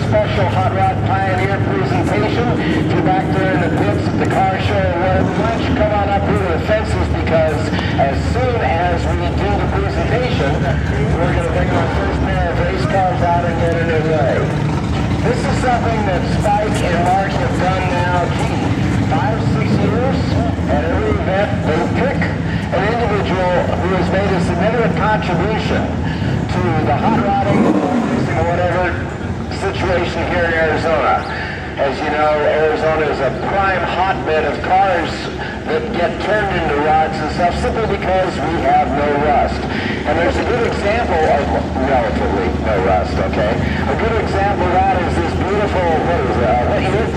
special Hot Rod Pioneer presentation. If you're back there in the pits at the car show, why don't you come on up here to the fences, because as soon as we do the presentation, we're going to bring our first pair of race cars out and get it away. This is something that Spike and Mark have done now, 5 or 6 years. At every event, they pick an individual who has made a significant contribution to the hot rodding or whatever situation here in Arizona. As you know, Arizona is a prime hotbed of cars that get turned into rods and stuff simply because we have no rust. And there's a good example of relatively no rust, okay? A good example of that is this beautiful, what year?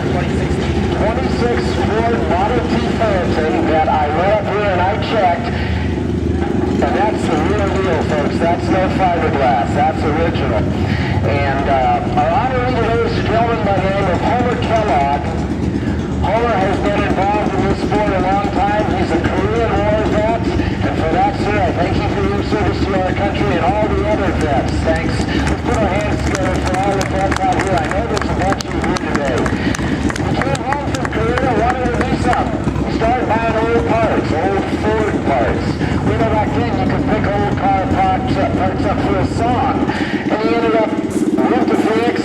26 Ford Model T Phantom that I went up here and I checked. And that's the real deal, folks. That's no fiberglass. That's original. And our honoree today is a gentleman by the name of Homer Kellogg. Homer has been involved in this sport a long time. He's a Korean War vet. And for that, sir, I thank you for your service to our country and all the other vets. Thanks. Let's put our hands together for all the vets out here. I know there's a bunch of you here today. You came home from Korea, wanted to do something. You started buying old parts, old Ford parts. We know back then you could pick old car parts up for a song. And he ended up with the Phoenix,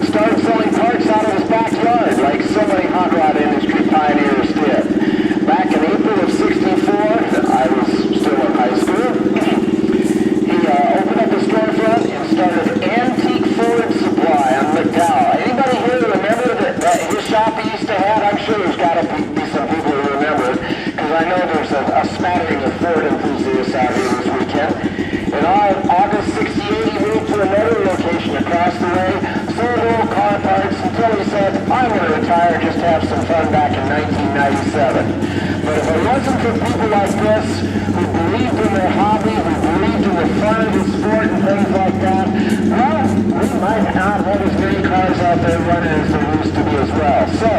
started selling parts out of his backyard, like so many hot rod industry pioneers did. Back in April of '64, I was still in high school. He opened up a storefront and started Antique Ford Supply on McDowell. Anybody here remember that his shop he used to have? I'm sure there's got to be some people who remember it, because I know there's a smattering of Ford enthusiasts out here this weekend. In August '68, he moved to another location across the way, sold old car parts until he said, I'm going to retire, just have some fun back in 1997. But if it wasn't for people like this, who believed in their hobby, who believed in the fun of the sport and things like that, well, we might not have as many cars out there running as there used to be as well. So,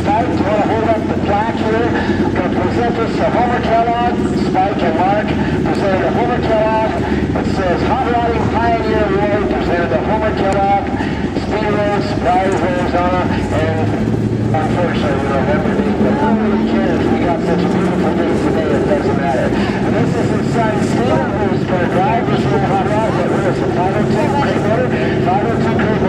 Spike, do you want to hold up the plaque here? I'm going to present this to Homer Kellogg. Spike and Mark presented to Homer Kellogg. It says Hot Rodding Pioneer Award presented to Homer Kellogg, Speedway, Surprise, Arizona, and unfortunately, November 8th. But who really cares? We got such a beautiful day today, it doesn't matter. And this is his son, Steven, who's going to drive this little hot rod that wears a 502 crate motor, 502 crate